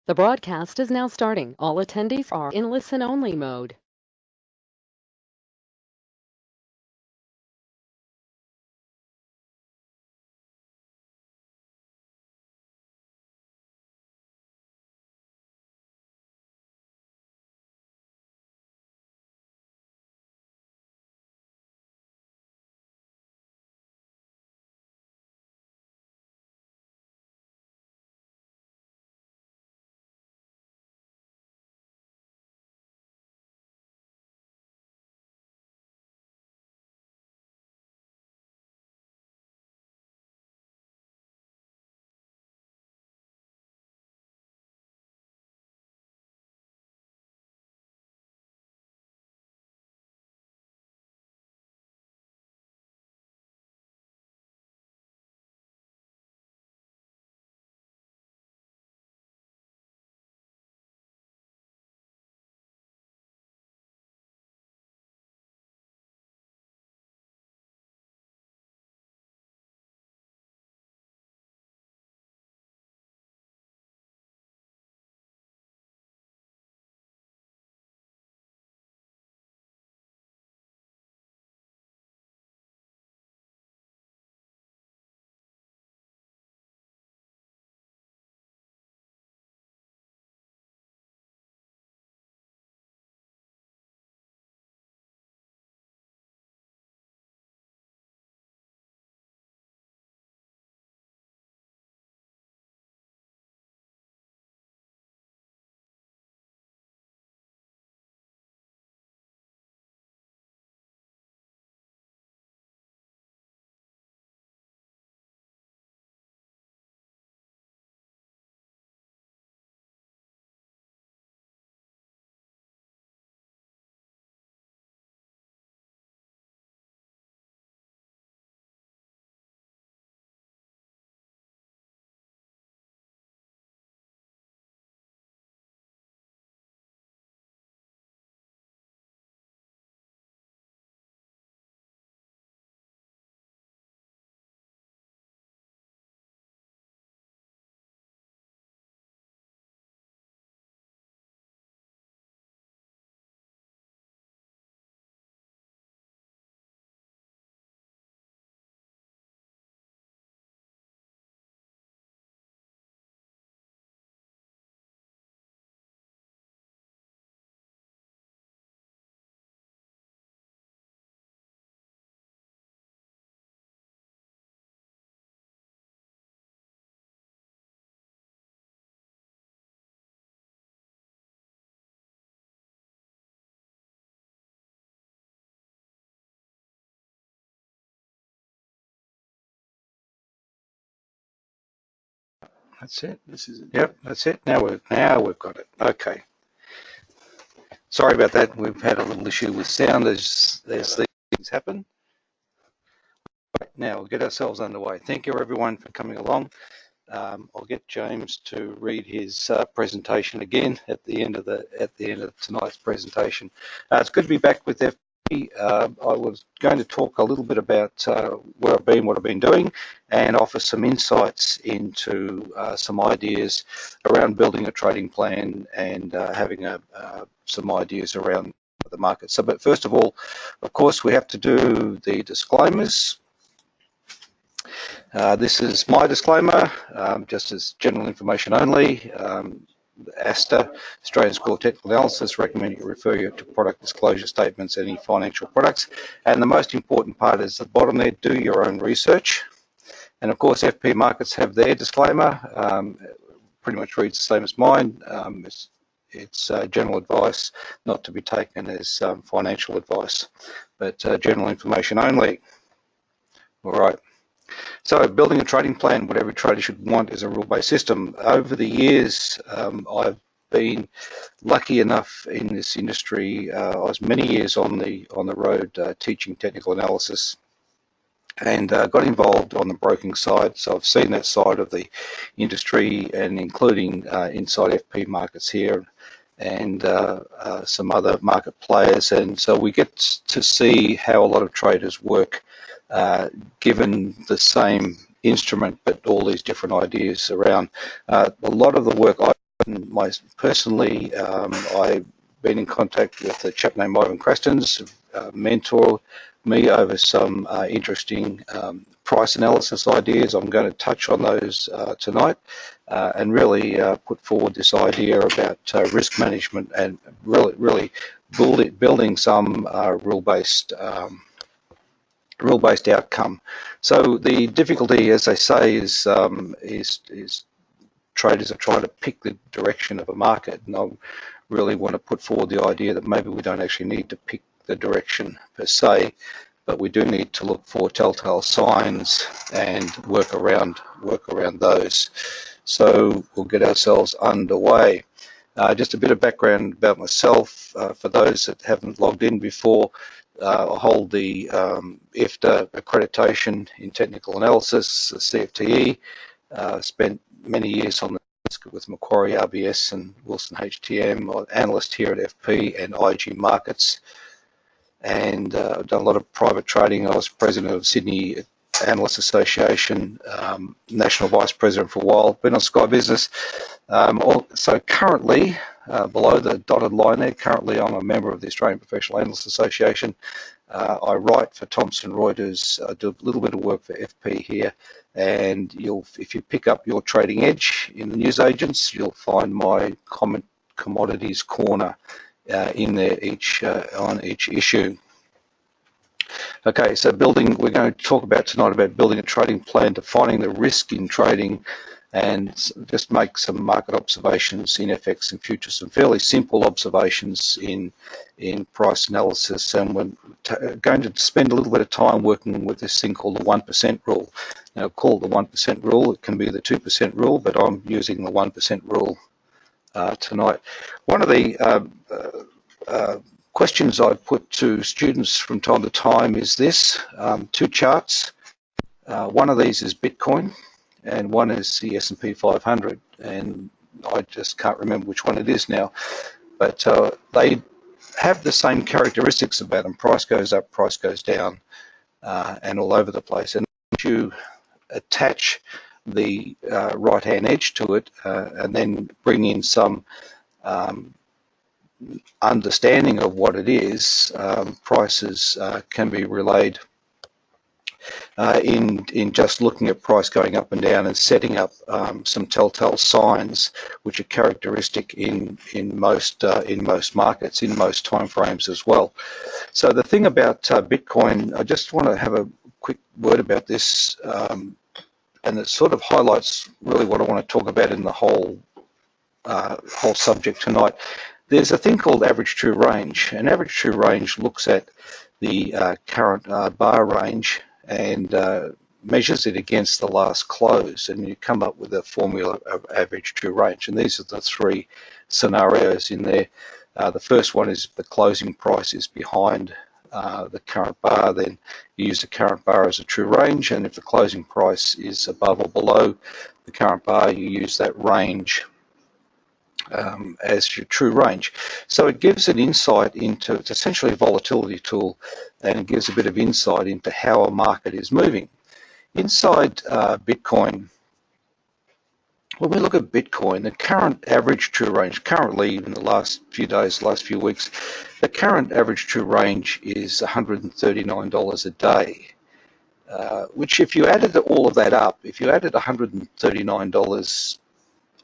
The broadcast is now starting. All attendees are in listen-only mode. That's it. This is it. Yep, that's it. Now we've got it. Okay. Sorry about that. We've had a little issue with sound as these things happen. Right, now we'll get ourselves underway. Thank you everyone for coming along. I'll get James to read his presentation again at the end of tonight's presentation. It's good to be back with FP. I was going to talk a little bit about where I've been, what I've been doing, and offer some insights into some ideas around building a trading plan and having some ideas around the market. So, but first of all, of course, we have to do the disclaimers. This is my disclaimer, just as general information only. ASTA, Australian School of Technical Analysis, recommend you refer you to product disclosure statements, any financial products. And the most important part is at the bottom there, do your own research. And of course, FP Markets have their disclaimer, pretty much reads the same as mine. It's general advice, not to be taken as financial advice, but general information only. All right. So building a trading plan, what every trader should want, is a rule-based system. Over the years, I've been lucky enough in this industry. I was many years on the road teaching technical analysis, and got involved on the broking side. So I've seen that side of the industry, and including inside FP Markets here, and some other market players. And so we get to see how a lot of traders work, given the same instrument, but all these different ideas around. A lot of the work I've Personally, I've been in contact with a chap named Ivan Crestons, mentor me over some interesting price analysis ideas. I'm going to touch on those tonight and really put forward this idea about risk management and really building some rule-based outcome. So the difficulty, as they say, is traders are trying to pick the direction of a market, and I really want to put forward the idea that maybe we don't actually need to pick the direction per se, but we do need to look for telltale signs and work around those. So we'll get ourselves underway. Just a bit of background about myself for those that haven't logged in before. I hold the IFTA accreditation in technical analysis, the CFTE. Spent many years on the desk with Macquarie RBS and Wilson HTM, analyst here at FP and IG Markets, and I've done a lot of private trading. I was president of Sydney Analyst Association, national vice president for a while, been on Sky Business. So currently, below the dotted line there, currently I'm a member of the Australian Professional Analysts Association. I write for Thomson Reuters, I do a little bit of work for FP here, and if you pick up your trading edge in the newsagents, you'll find my Commodities corner in there on each issue. Okay, so we're going to talk about tonight about building a trading plan, defining the risk in trading, and just make some market observations in FX and futures, some fairly simple observations in price analysis. And we're going to spend a little bit of time working with this thing called the 1% rule. Now, called the 1% rule, it can be the 2% rule, but I'm using the 1% rule tonight. One of the questions I put to students from time to time is this: two charts. One of these is Bitcoin, and one is the S&P 500, and I just can't remember which one it is now. But they have the same characteristics about them. Price goes up, price goes down, and all over the place. And if you attach the right-hand edge to it, and then bring in some understanding of what it is, prices can be relayed in just looking at price going up and down and setting up some telltale signs which are characteristic in most markets, in most time frames as well. So the thing about Bitcoin, I just want to have a quick word about this, and it sort of highlights really what I want to talk about in the whole subject tonight. There's a thing called average true range, and average true range looks at the current bar range and measures it against the last close, and you come up with a formula of average true range. And these are the three scenarios in there. The first one is the closing price is behind the current bar, then you use the current bar as a true range, and if the closing price is above or below the current bar, you use that range as your true range. So it gives an insight into, it's essentially a volatility tool, and it gives a bit of insight into how a market is moving. Inside Bitcoin, when we look at Bitcoin, the current average true range, currently in the last few days, last few weeks, the current average true range is $139 a day, which if you added all of that up, if you added $139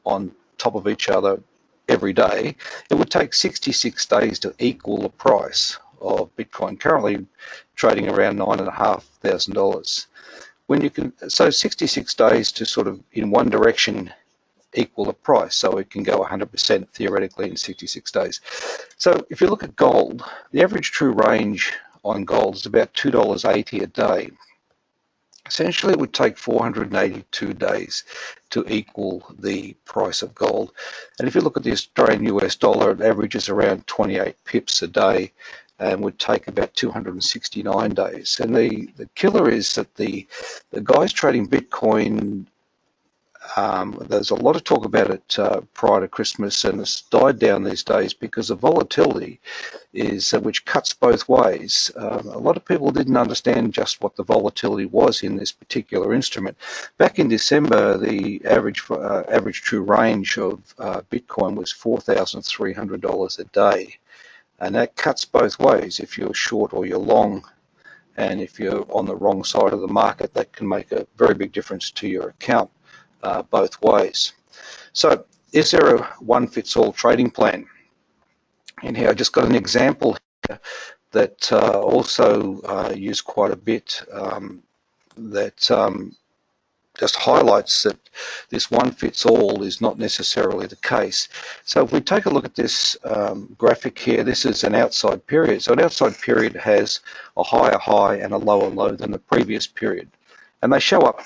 on top of each other every day, it would take 66 days to equal the price of Bitcoin, currently trading around $9,500. When you can, so 66 days to sort of in one direction equal the price, so it can go 100% theoretically in 66 days. So if you look at gold, the average true range on gold is about $2.80 a day. Essentially, it would take 482 days to equal the price of gold. And if you look at the Australian US dollar, it averages around 28 pips a day and would take about 269 days. And the killer is that the guys trading Bitcoin There's a lot of talk about it prior to Christmas, and it's died down these days because the volatility is which cuts both ways. A lot of people didn't understand just what the volatility was in this particular instrument. Back in December, the average true range of Bitcoin was $4,300 a day, and that cuts both ways. If you're short or you're long, and if you're on the wrong side of the market, that can make a very big difference to your account both ways. So is there a one-fits-all trading plan? And here I just got an example here that also used quite a bit that just highlights that this one-fits-all is not necessarily the case. So if we take a look at this graphic here, this is an outside period. So an outside period has a higher high and a lower low than the previous period. And they show up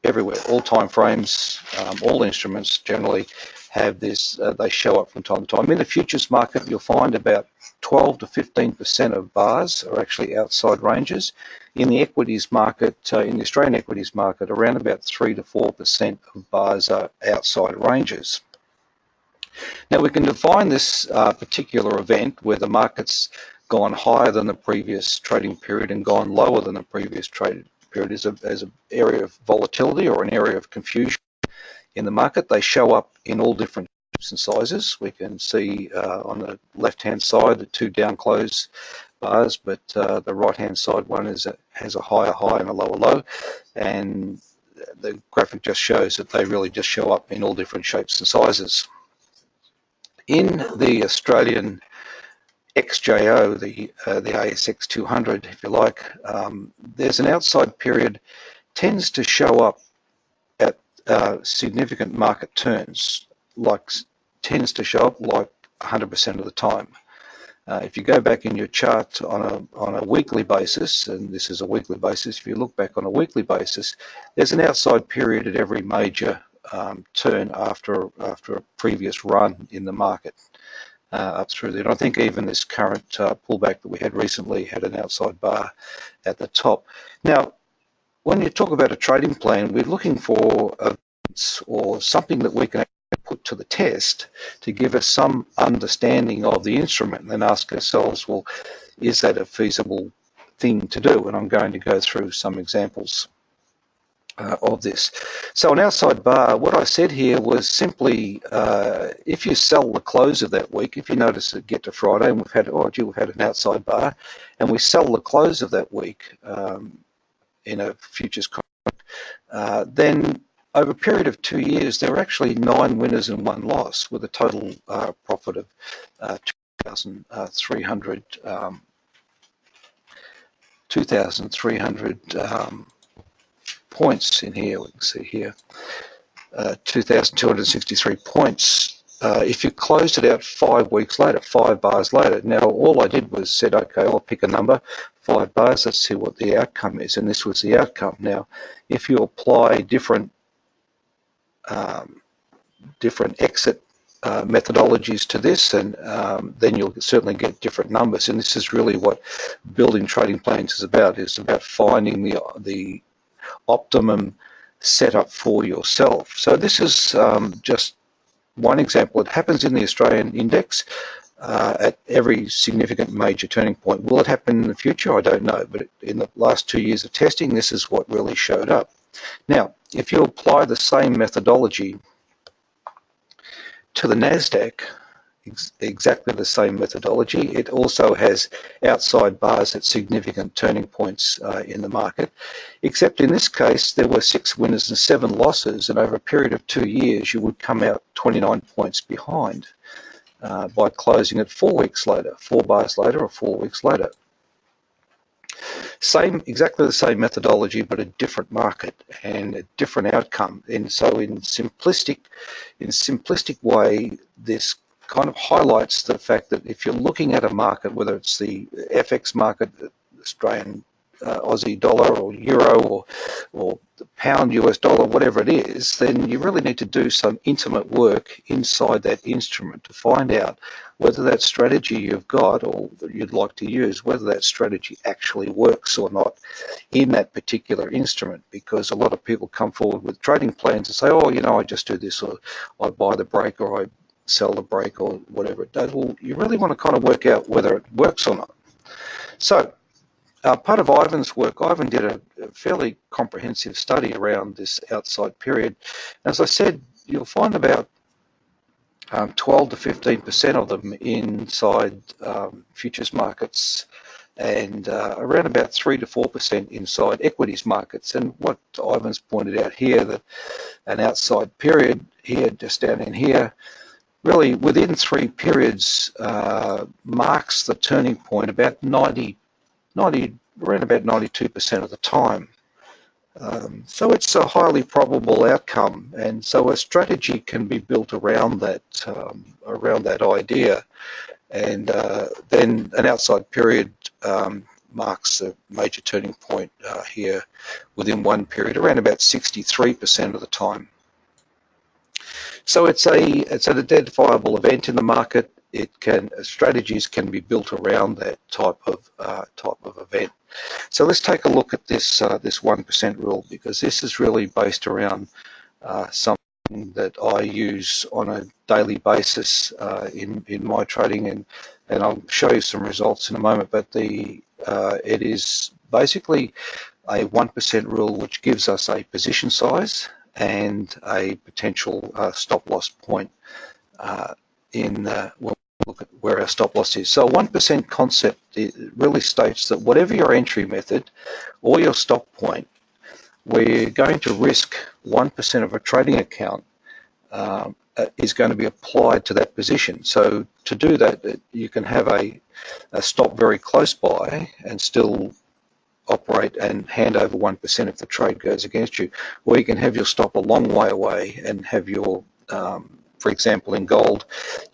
everywhere. All time frames, all instruments generally have this, they show up from time to time. In the futures market, you'll find about 12 to 15% of bars are actually outside ranges. In the equities market, in the Australian equities market, around about 3 to 4% of bars are outside ranges. Now we can define this particular event where the market's gone higher than the previous trading period and gone lower than the previous trading period as an area of volatility or an area of confusion in the market. They show up in all different shapes and sizes. We can see on the left-hand side the two down close bars, but the right-hand side one has a higher high and a lower low, and the graphic just shows that they really just show up in all different shapes and sizes. In the Australian XJO, the ASX 200, if you like, there's an outside period tends to show up at significant market turns, tends to show up like 100% of the time. If you go back in your chart on a weekly basis, and this is a weekly basis, if you look back on a weekly basis, there's an outside period at every major turn after a previous run in the market. Up through there. And I think even this current pullback that we had recently had an outside bar at the top. Now, when you talk about a trading plan, we're looking for events or something that we can put to the test to give us some understanding of the instrument and then ask ourselves, well, is that a feasible thing to do? And I'm going to go through some examples of this. So an outside bar, what I said here was simply if you sell the close of that week, if you notice it get to Friday and we've had an outside bar and we sell the close of that week in a futures contract, then over a period of 2 years there are actually 9 winners and 1 loss with a total profit of 2,300 points in here. We can see here 2,263 points if you closed it out 5 weeks later, 5 bars later. Now all I did was said, okay, I'll pick a number, 5 bars, let's see what the outcome is, and this was the outcome. Now if you apply different exit methodologies to this, and then you'll certainly get different numbers. And this is really what building trading plans is about. It's about finding the optimum setup for yourself. So this is just one example. It happens in the Australian index at every significant major turning point. Will it happen in the future? I don't know, but in the last 2 years of testing, this is what really showed up. Now, if you apply the same methodology to the NASDAQ, exactly the same methodology, it also has outside bars at significant turning points in the market, except in this case there were 6 winners and 7 losses, and over a period of 2 years you would come out 29 points behind by closing it 4 weeks later, 4 bars later or 4 weeks later. Exactly the same methodology, but a different market and a different outcome. And so in simplistic way, this kind of highlights the fact that if you're looking at a market, whether it's the FX market, Australian Aussie dollar or euro or the pound US dollar, whatever it is, then you really need to do some intimate work inside that instrument to find out whether that strategy you've got or that you'd like to use, whether that strategy actually works or not in that particular instrument. Because a lot of people come forward with trading plans and say, oh, you know, I just do this, or I buy the break, or I sell the break, or whatever it does. Well, you really want to kind of work out whether it works or not. So part of Ivan's work, Ivan did a fairly comprehensive study around this outside period. As I said, you'll find about 12 to 15% of them inside futures markets, and around about 3 to 4% inside equities markets. And what Ivan's pointed out here, that an outside period here, just down in here, really within 3 periods marks the turning point about around about 92% of the time. So it's a highly probable outcome, and so a strategy can be built around that idea. And then an outside period marks a major turning point here within 1 period, around about 63% of the time. So it's an identifiable event in the market. Strategies can be built around that type of event. So let's take a look at this 1% rule, because this is really based around something that I use on a daily basis in my trading, and I'll show you some results in a moment. But it is basically a 1% rule which gives us a position size and a potential stop loss point when we look at where our stop loss is. So a 1% concept, it really states that whatever your entry method or your stop point, we're going to risk 1% of a trading account is going to be applied to that position. So to do that, you can have a stop very close by and still operate and hand over 1% if the trade goes against you, or you can have your stop a long way away and have your, for example, in gold,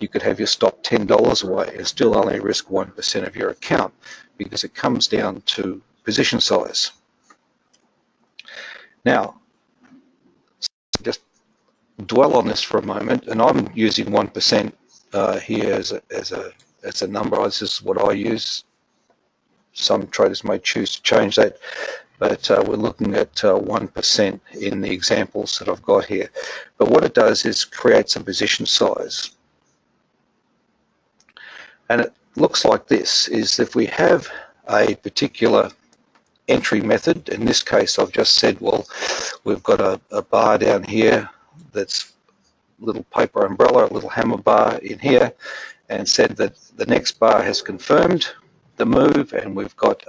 you could have your stop $10 away and still only risk 1% of your account, because it comes down to position size. Now, just dwell on this for a moment, and I'm using 1% here as a number. This is what I use. Some traders may choose to change that, but we're looking at 1% in the examples that I've got here. But what it does is creates a position size. And it looks like this, is if we have a particular entry method, in this case I've just said, well, we've got a bar down here that's a little paper umbrella, a little hammer bar in here, and said that the next bar has confirmed the move, and we've got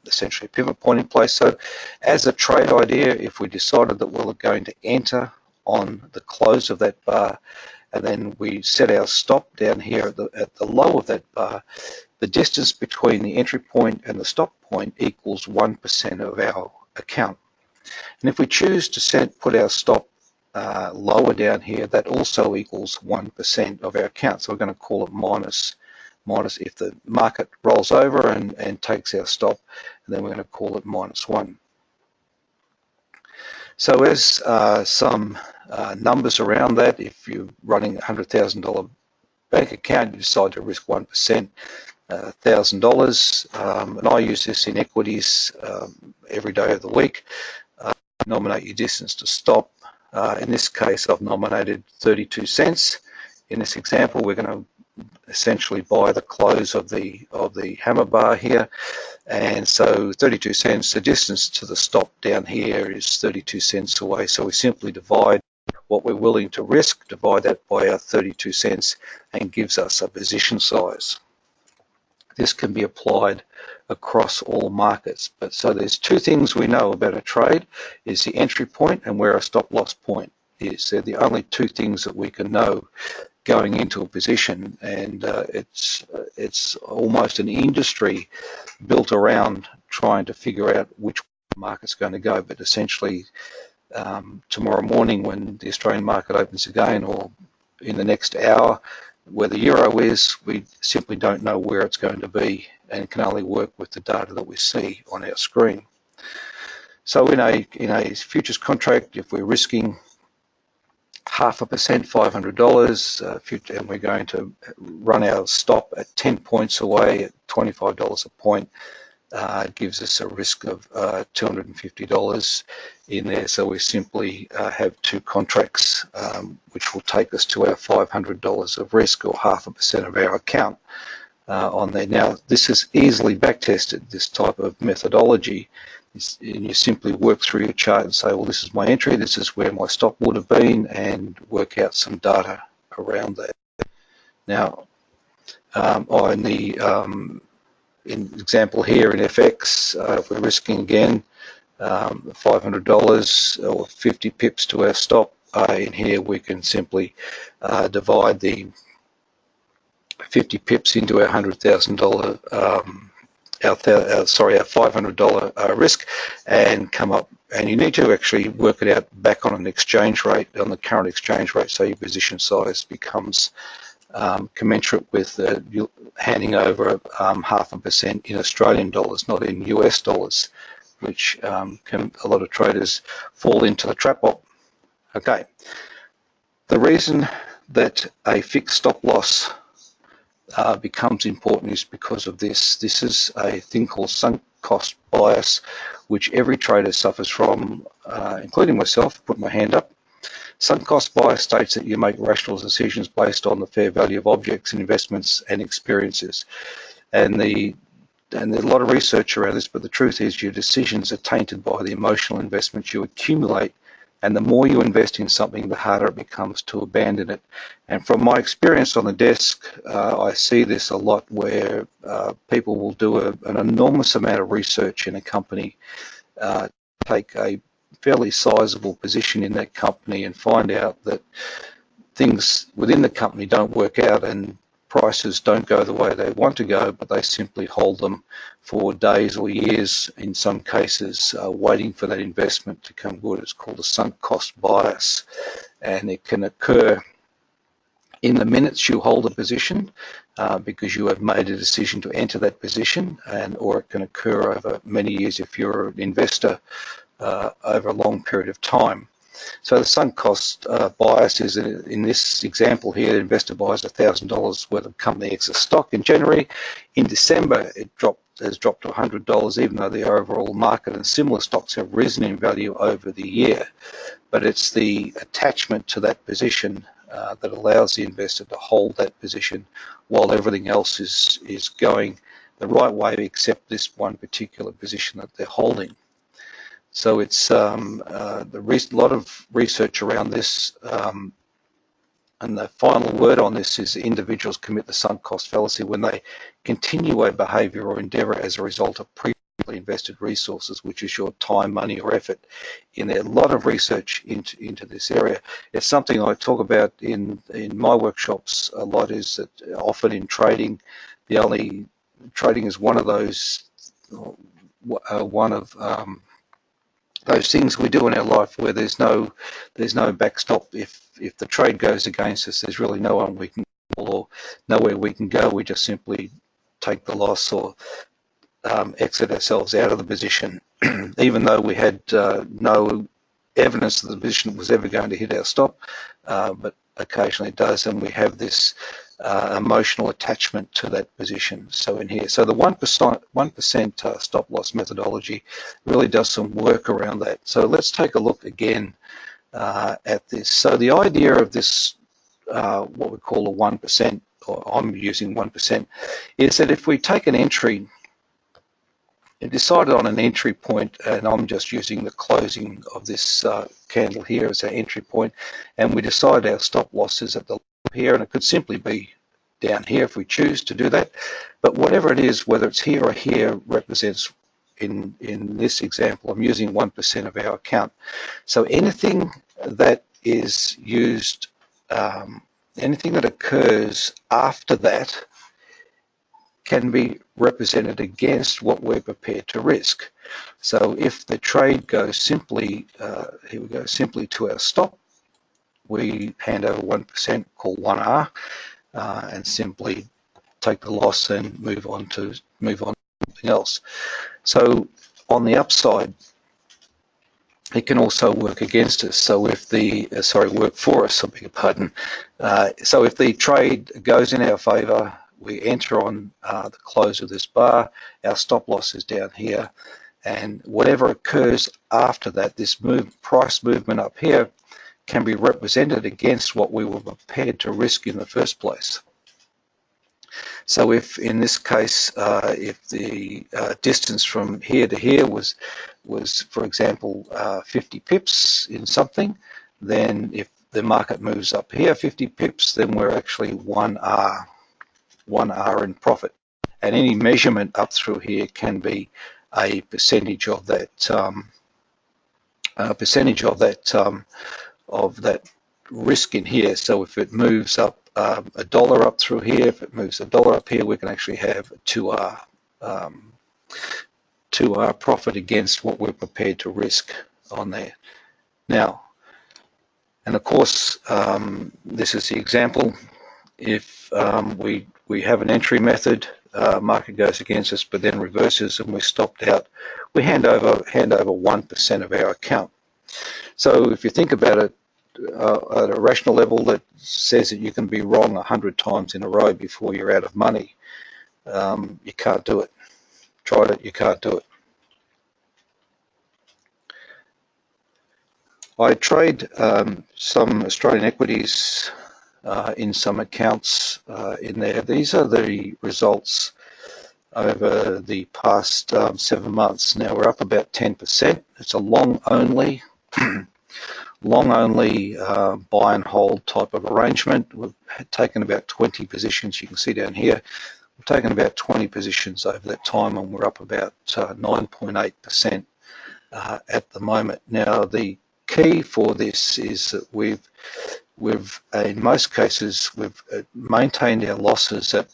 essentially a pivot point in place. So as a trade idea, if we decided that we're going to enter on the close of that bar, and then we set our stop down here at the low of that bar, the distance between the entry point and the stop point equals 1% of our account. And if we choose to put our stop lower down here, that also equals 1% of our account. So we're going to call it minus if the market rolls over and takes our stop, and then we're going to call it -1. So as some numbers around that, if you're running a $100,000 bank account, you decide to risk 1%, $1,000, and I use this in equities every day of the week. Nominate your distance to stop. In this case, I've nominated 32 cents. In this example, we're going to essentially buy the close of the hammer bar here, and so 32 cents, the distance to the stop down here is 32 cents away. So we simply divide what we're willing to risk, divide that by our 32 cents, and gives us a position size. This can be applied across all markets. But so there's two things we know about a trade, is the entry point and where a stop loss point is. They're the only two things that we can know going into a position, and it's almost an industry built around trying to figure out which market's going to go. But essentially, tomorrow morning when the Australian market opens again, or in the next hour, where the euro is, we simply don't know where it's going to be, and can only work with the data that we see on our screen. So in a futures contract, if we're risking 0.5%, $500, and we're going to run our stop at 10 points away at $25 a point. Gives us a risk of $250 in there. So we simply have two contracts, which will take us to our $500 of risk, or 0.5% of our account on there. Now, this is easily backtested, this type of methodology. And you simply work through your chart and say, well, this is my entry, this is where my stop would have been, and work out some data around that. Now, on the in example here in FX, if we're risking again $500 or 50 pips to our stop, in here we can simply divide the 50 pips into our $100,000 our $500 risk, and come up, and you need to actually work it out back on an exchange rate, on the current exchange rate, so your position size becomes commensurate with you handing over 0.5% in Australian dollars, not in US dollars, which a lot of traders fall into the trap of. Okay, the reason that a fixed stop loss becomes important is because of this. This is a thing called sunk cost bias, which every trader suffers from, including myself. Put my hand up. Sunk cost bias states that you make rational decisions based on the fair value of objects and investments and experiences. And there's a lot of research around this, but the truth is your decisions are tainted by the emotional investments you accumulate, and the more you invest in something, the harder it becomes to abandon it. And from my experience on the desk, I see this a lot, where people will do an enormous amount of research in a company, take a fairly sizable position in that company, and find out that things within the company don't work out and prices don't go the way they want to go, but they simply hold them for days or years, in some cases, waiting for that investment to come good. It's called a sunk cost bias, and it can occur in the minutes you hold a position, because you have made a decision to enter that position, or it can occur over many years if you're an investor over a long period of time. So the sunk cost bias is, in this example here, the investor buys $1,000 worth of company exit stock in January. In December, it has dropped to $100, even though the overall market and similar stocks have risen in value over the year. But it's the attachment to that position that allows the investor to hold that position while everything else is going the right way, except this one particular position that they're holding. So it's a lot of research around this, and the final word on this is individuals commit the sunk cost fallacy when they continue a behaviour or endeavour as a result of previously invested resources, which is your time, money or effort. In there, a lot of research into this area. It's something I talk about in my workshops a lot, is that often in trading, trading is one of those those things we do in our life where there's no backstop. If the trade goes against us, there's really no one we can call or nowhere we can go. We just simply take the loss or exit ourselves out of the position, even though we had no evidence that the position was ever going to hit our stop, but occasionally it does, and we have this emotional attachment to that position. So in here, so the 1% stop loss methodology really does some work around that. So let's take a look again at this. So the idea of this, what we call a 1%, or I'm using 1%, is that if we take an entry, and decided on an entry point, and I'm just using the closing of this candle here as our entry point, and we decide our stop loss is at the here, and it could simply be down here if we choose to do that, but whatever it is, whether it's here or here, represents, in this example, I'm using 1% of our account. So anything that is used, anything that occurs after that can be represented against what we're prepared to risk. So if the trade goes simply, here we go, simply to our stop, we hand over 1%, call 1R, and simply take the loss and move on to something else. So on the upside, it can also work against us. So if the, work for us, I beg your pardon. So if the trade goes in our favour, we enter on the close of this bar, our stop loss is down here, and whatever occurs after that, this price movement up here can be represented against what we were prepared to risk in the first place. So if in this case, if the distance from here to here was for example, 50 pips in something, then if the market moves up here 50 pips, then we're actually 1R in profit. And any measurement up through here can be a percentage of that, of that risk in here. So if it moves up $1 up through here, if it moves $1 up here, we can actually have a 2R profit against what we're prepared to risk on there. Now, and of course, this is the example. If we have an entry method, market goes against us, but then reverses and we're stopped out, we hand over 1% of our account. So if you think about it, at a rational level that says that you can be wrong 100 times in a row before you're out of money, you can't do it. Tried it, you can't do it. I trade some Australian equities in some accounts in there. These are the results over the past 7 months. Now we're up about 10%. It's a long only buy and hold type of arrangement. We've taken about 20 positions. You can see down here, we've taken about 20 positions over that time, and we're up about 9.8% at the moment. Now the key for this is that we've in most cases we've maintained our losses at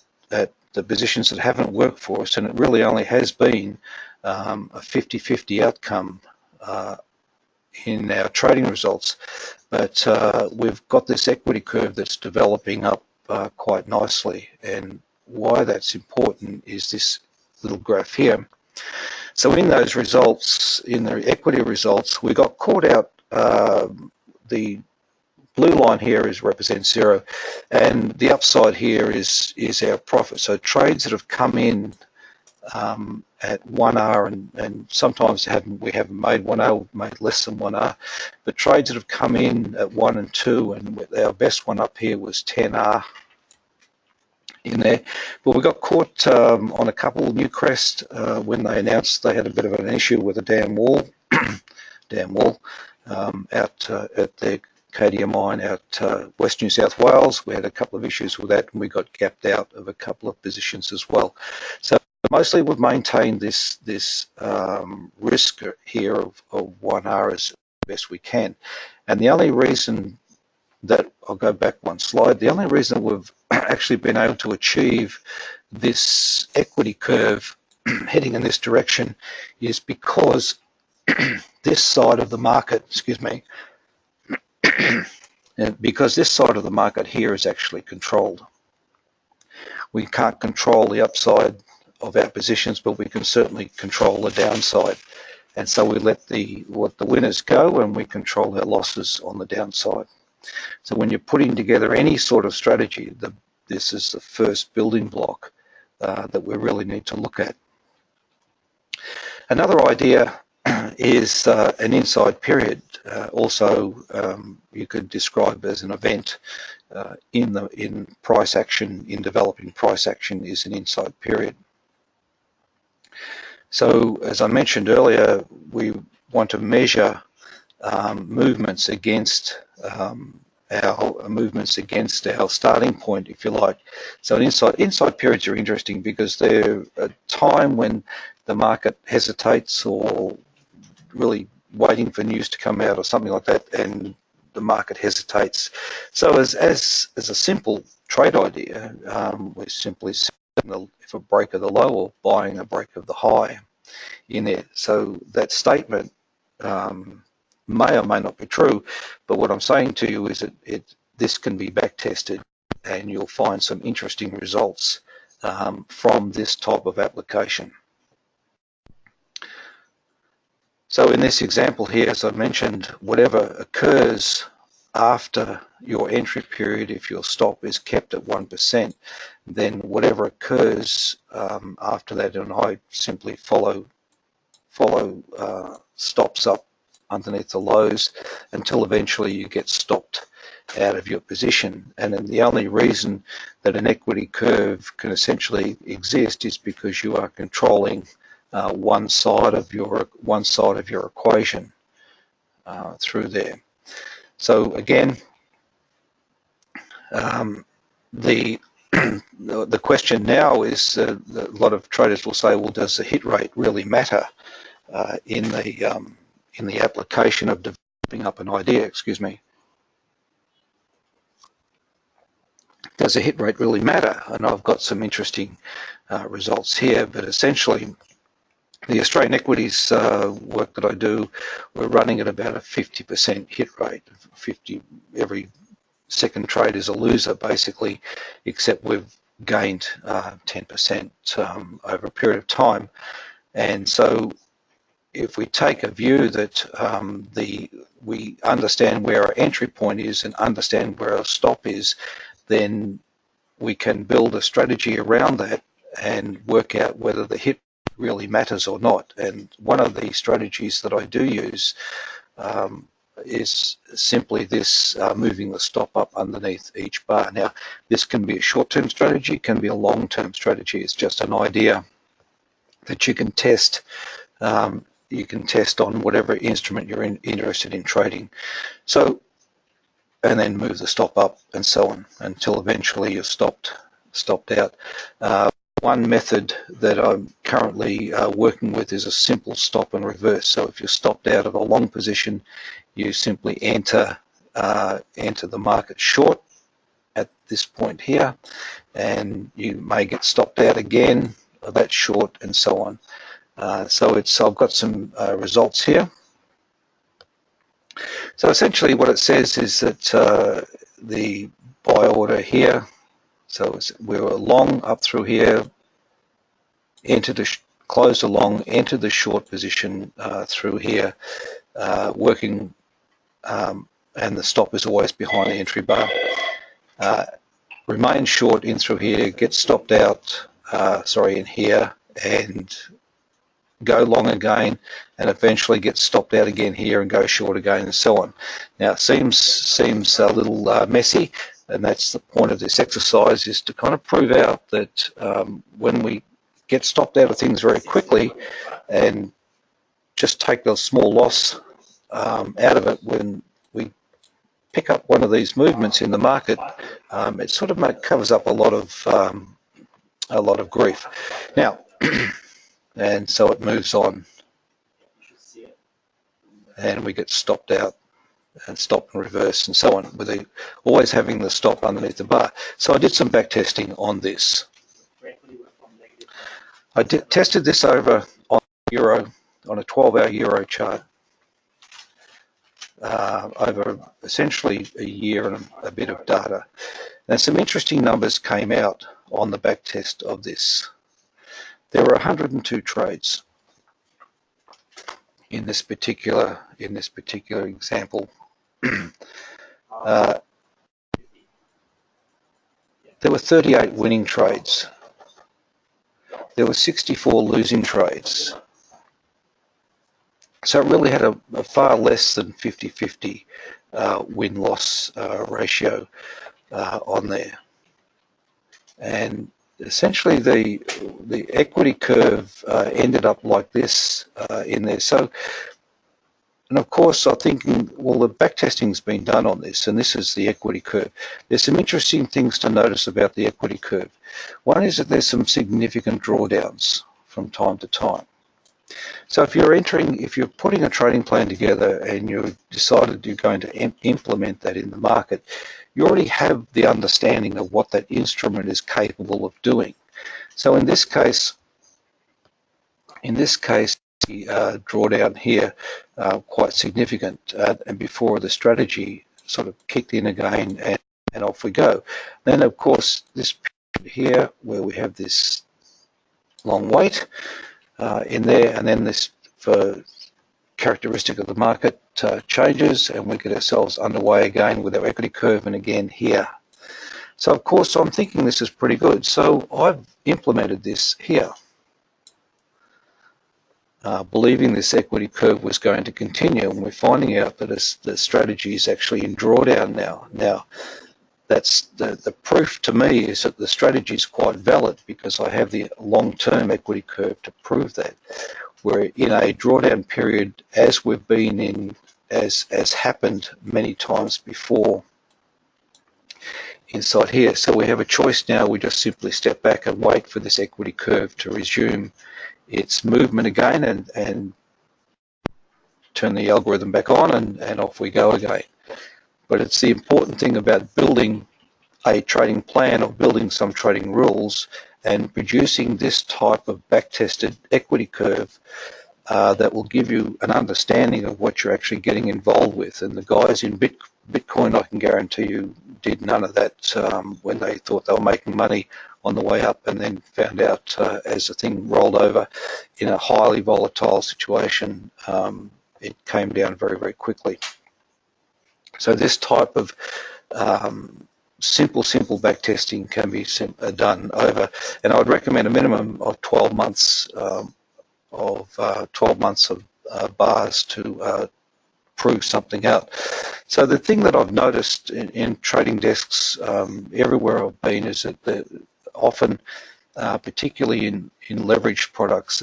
the positions that haven't worked for us, and it really only has been a 50-50 outcome in our trading results. But we've got this equity curve that's developing up quite nicely, and why that's important is this little graph here. So in those results, in the equity results, we got caught out. The blue line here represents 0, and the upside here is our profit. So trades that have come in at 1R, and sometimes we haven't made 1R, we've made less than 1R, but trades that have come in at 1 and 2, and our best one up here was 10R in there. But we got caught on a couple of Newcrest when they announced they had a bit of an issue with a dam wall, out at their Cadia mine out West New South Wales. We had a couple of issues with that, and we got gapped out of a couple of positions as well. So mostly we've maintained this risk here of 1R as best we can. And the only reason that, I'll go back one slide, the only reason we've actually been able to achieve this equity curve heading in this direction is because this side of the market, because this side of the market here is actually controlled. We can't control the upside of our positions, but we can certainly control the downside. And so we let the winners go, and we control our losses on the downside. So when you're putting together any sort of strategy, this is the first building block that we really need to look at. Another idea is an inside period. Also, you could describe as an event in price action, in developing price action, is an inside period. So as I mentioned earlier, we want to measure movements against our starting point, if you like. So inside periods are interesting because they're a time when the market hesitates, or really waiting for news to come out or something like that, and the market hesitates. So as a simple trade idea, we're simply if a break of the low or buying a break of the high in there. So that statement may or may not be true, but what I'm saying to you is that this can be back tested, and you'll find some interesting results from this type of application. So in this example here, as I mentioned, whatever occurs after your entry period, if your stop is kept at 1%, then whatever occurs after that, and I simply follow stops up underneath the lows until eventually you get stopped out of your position. And then the only reason that an equity curve can essentially exist is because you are controlling one side of your equation through there. So again, the the question now is a lot of traders will say, well, does the hit rate really matter in the application of developing up an idea? Excuse me. Does the hit rate really matter? And I've got some interesting results here, but essentially the Australian equities work that I do, we're running at about a 50% hit rate. 50 every second trade is a loser basically, except we've gained 10% over a period of time. And so if we take a view that we understand where our entry point is and understand where our stop is, then we can build a strategy around that and work out whether the hit really matters or not. And one of the strategies that I do use is simply this, moving the stop up underneath each bar. Now, this can be a short-term strategy, can be a long-term strategy. It's just an idea that you can test. You can test on whatever instrument you're interested in trading. So, and then move the stop up and so on until eventually you're stopped out. One method that I'm currently working with is a simple stop and reverse. So if you're stopped out of a long position, you simply enter the market short at this point here, and you may get stopped out again of that short and so on. So I've got some results here. So essentially what it says is that the buy order here, so we were long up through here, closed along, entered the short position through here, working, and the stop is always behind the entry bar. Remain short in through here, get stopped out, in here, and go long again, and eventually get stopped out again here and go short again, and so on. Now, it seems a little messy, and that's the point of this exercise, is to kind of prove out that when we get stopped out of things very quickly and just take a small loss out of it, when we pick up one of these movements in the market, it sort of covers up a lot of grief. Now, and so it moves on, and we get stopped out and stop and reverse and so on, with always having the stop underneath the bar. So I did some back testing on this. I tested this over on euro, on a 12-hour euro chart, over essentially a year and a bit of data. And some interesting numbers came out on the back test of this. There were 102 trades in this particular example. There were 38 winning trades. There were 64 losing trades. So it really had a far less than 50-50 win-loss ratio on there. And essentially the equity curve ended up like this in there. So, and of course I'm thinking, well, the back testing's been done on this, and this is the equity curve. There's some interesting things to notice about the equity curve. One is that there's some significant drawdowns from time to time. So if you're putting a trading plan together and you've decided you're going to implement that in the market, you already have the understanding of what that instrument is capable of doing. So in this case, the drawdown here quite significant, and before the strategy sort of kicked in again, and off we go. Then of course this period here where we have this long wait in there, and then this for characteristic of the market changes, and we get ourselves underway again with our equity curve, and again here. So of course I'm thinking this is pretty good, so I've implemented this here, believing this equity curve was going to continue, and we're finding out that the strategy is actually in drawdown now. Now, that's the proof to me is that the strategy is quite valid, because I have the long-term equity curve to prove that. We're in a drawdown period, as we've been in, as happened many times before inside here. So we have a choice now. We just simply step back and wait for this equity curve to resume its movement again, and turn the algorithm back on, and off we go again. But it's the important thing about building a trading plan, or building some trading rules, and producing this type of back-tested equity curve that will give you an understanding of what you're actually getting involved with. And the guys in Bitcoin, I can guarantee you, did none of that when they thought they were making money on the way up, and then found out as the thing rolled over in a highly volatile situation, it came down very, very quickly. So this type of simple back testing can be done over, and I would recommend a minimum of 12 months of bars to prove something out. So the thing that I've noticed in trading desks everywhere I've been is that often, particularly in leverage products,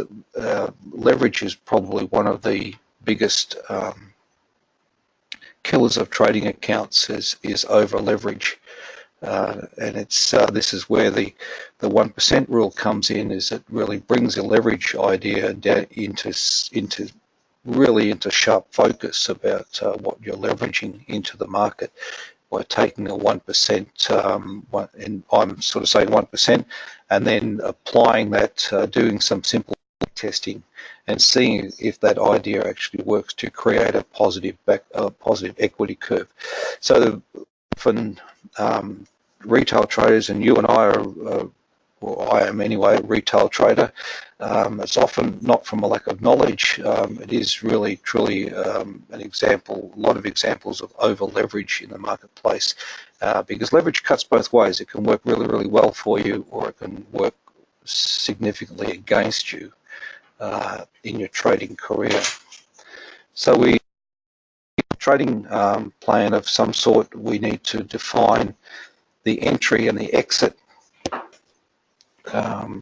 leverage is probably one of the biggest killers of trading accounts is over leverage. And it's this is where the 1% rule comes in, is it really brings the leverage idea down into sharp focus about what you're leveraging into the market by taking a 1%, and I'm sort of saying 1%, and then applying that, doing some simple testing, and seeing if that idea actually works to create a positive equity curve. So often retail traders, and you and I are, well, I am anyway, a retail trader. It's often not from a lack of knowledge. It is really, truly a lot of examples of over leverage in the marketplace, because leverage cuts both ways. It can work really, really well for you, or it can work significantly against you in your trading career. So trading plan of some sort, we need to define the entry and the exit.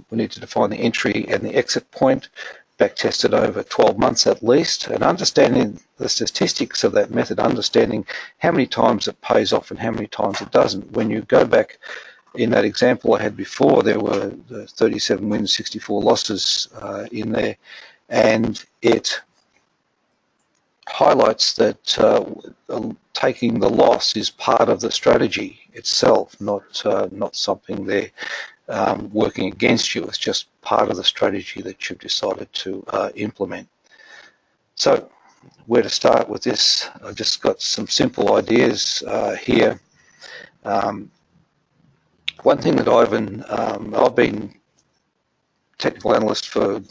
We need to define the entry and the exit point, back tested over 12 months at least, and understanding the statistics of that method, understanding how many times it pays off and how many times it doesn't. When you go back in that example I had before, there were 37 wins, 64 losses in there, and it highlights that taking the loss is part of the strategy itself, not something there working against you. It's just part of the strategy that you've decided to implement. So where to start with this? I've just got some simple ideas here. One thing that I've been technical analyst for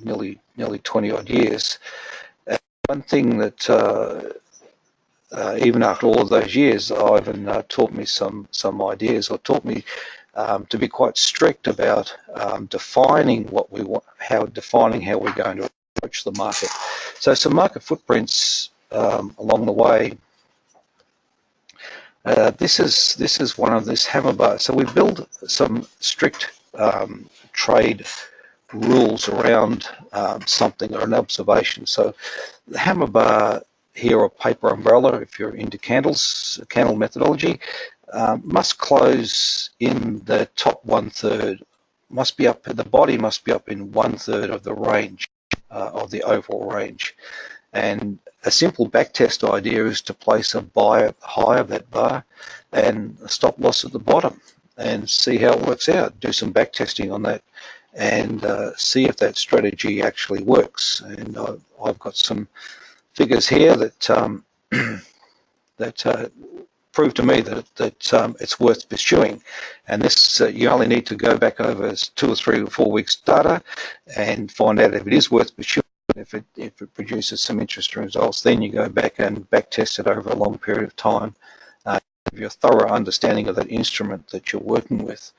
nearly 20 odd years. And one thing that even after all of those years, Ivan taught me some ideas, or taught me to be quite strict about defining what we want, defining how we're going to approach the market. So some market footprints along the way. This is one of this hammer bar. So we build some strict trade rules around something or an observation. So the hammer bar here, or paper umbrella, if you're into candles, candle methodology, must close in the top 1/3. Must be up. The body must be up in 1/3 of the range of the overall range. And a simple backtest idea is to place a buy at the high of that bar and a stop loss at the bottom, and see how it works out. Do some backtesting on that, and see if that strategy actually works. And I've got some figures here that that prove to me that it's worth pursuing. And this you only need to go back over 2 or 3 or 4 weeks data and find out if it is worth pursuing. If it produces some interesting results, then you go back and back test it over a long period of time. Have your thorough understanding of that instrument that you're working with.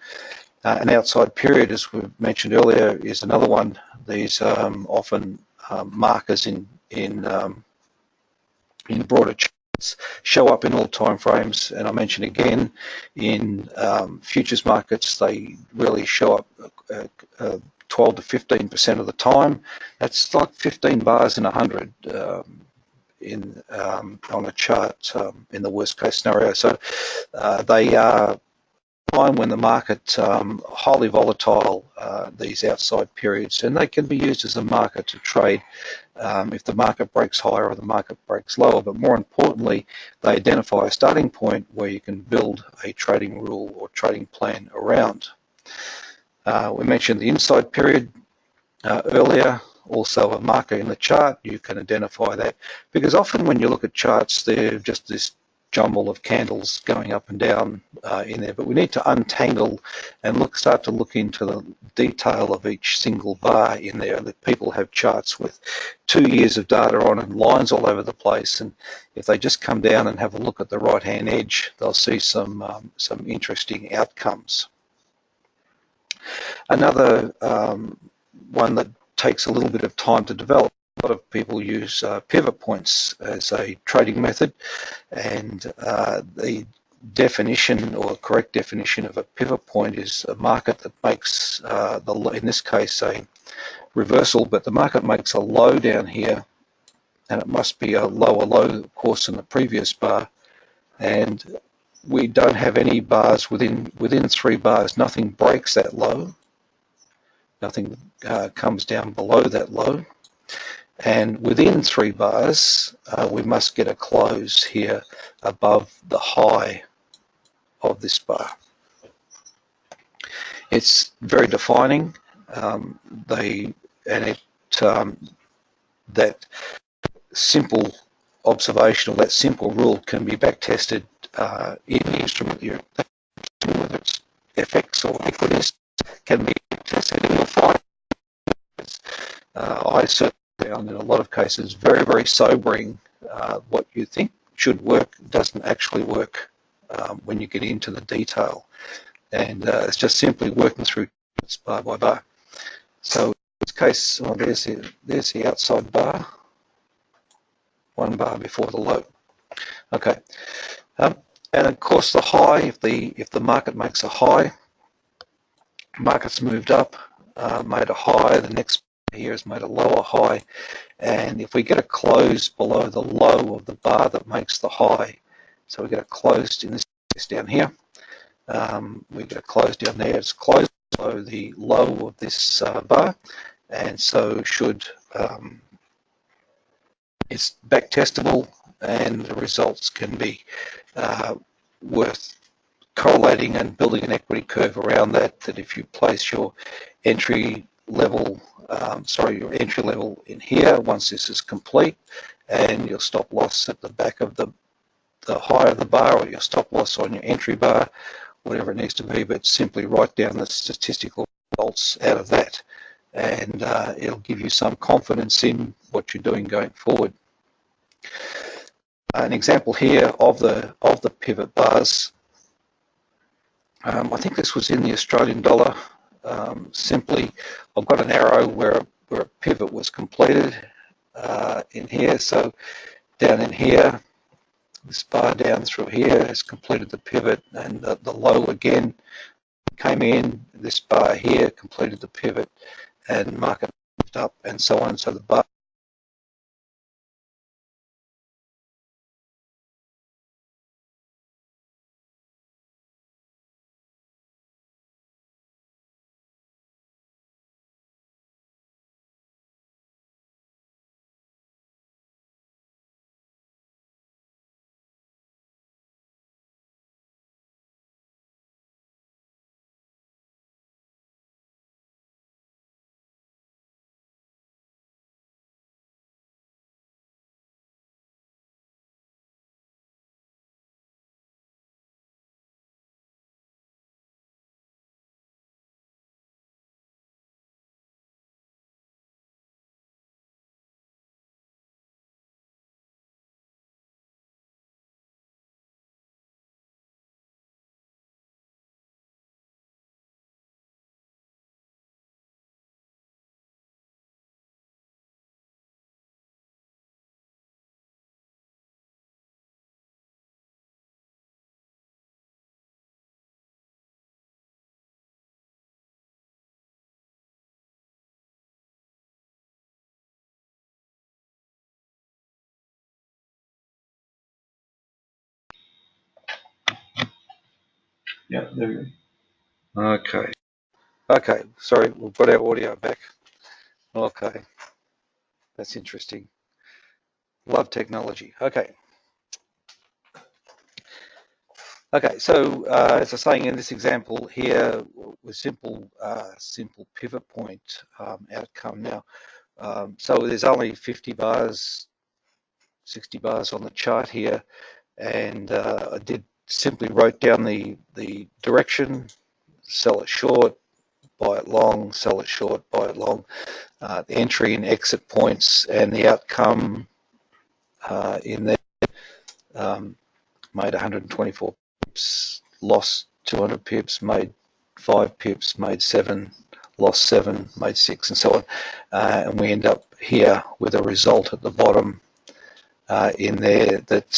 An outside period, as we mentioned earlier, is another one. These often markers in broader charts show up in all time frames, and I mentioned again in futures markets they really show up 12 to 15% of the time. That's like 15 bars in 100 on a chart in the worst case scenario. So they are time when the market highly volatile, these outside periods, and they can be used as a marker to trade if the market breaks higher or the market breaks lower. But more importantly, they identify a starting point where you can build a trading rule or trading plan around. We mentioned the inside period earlier, also a marker in the chart. You can identify that because often when you look at charts, they're just this jumble of candles going up and down in there, but we need to untangle and start to look into the detail of each single bar in there. That people have charts with 2 years of data on and lines all over the place, and if they just come down and have a look at the right hand edge, they'll see some interesting outcomes. Another one that takes a little bit of time to develop. A lot of people use pivot points as a trading method, and the definition or correct definition of a pivot point is a market that makes, in this case, a reversal, but the market makes a low down here, and it must be a lower low, of course, in the previous bar, and we don't have any bars within 3 bars. Nothing breaks that low. Nothing comes down below that low. And within 3 bars, we must get a close here above the high of this bar. It's very defining. That simple observation or that simple rule can be back tested in the instrument you're using, whether it's FX or equities, can be tested in the fine. I certainly found in a lot of cases very, very sobering. What you think should work doesn't actually work when you get into the detail, and it's just simply working through bar by bar. So in this case, there's the outside bar, 1 bar before the low. Okay, and of course the high. If the market makes a high, market's moved up, made a high. The next here has made a lower high, and if we get a close below the low of the bar that makes the high, so we get a close in this case down here, we get a close down there, it's close below the low of this bar, and so it's back testable, and the results can be worth correlating and building an equity curve around that if you place your entry level in here once this is complete, and your stop loss at the back of the high of the bar, or your stop loss on your entry bar, whatever it needs to be, but simply write down the statistical results out of that, and it'll give you some confidence in what you're doing going forward. An example here of the pivot bars. I think this was in the Australian dollar. Simply, I've got an arrow where a pivot was completed in here. So down in here, this bar down through here has completed the pivot, and the low again came in. This bar here completed the pivot, and market moved up, and so on. So the bar Yeah, there we go. Okay. Okay, sorry, we've got our audio back. Okay, that's interesting. Love technology. Okay. Okay, so as I was saying in this example here, with simple pivot point outcome now. So there's only 50 bars, 60 bars on the chart here, and I simply wrote down the direction, sell it short, buy it long, sell it short, buy it long, the entry and exit points, and the outcome in there made 124 pips, lost 200 pips, made 5 pips, made 7, lost 7, made 6, and so on. And we end up here with a result at the bottom in there that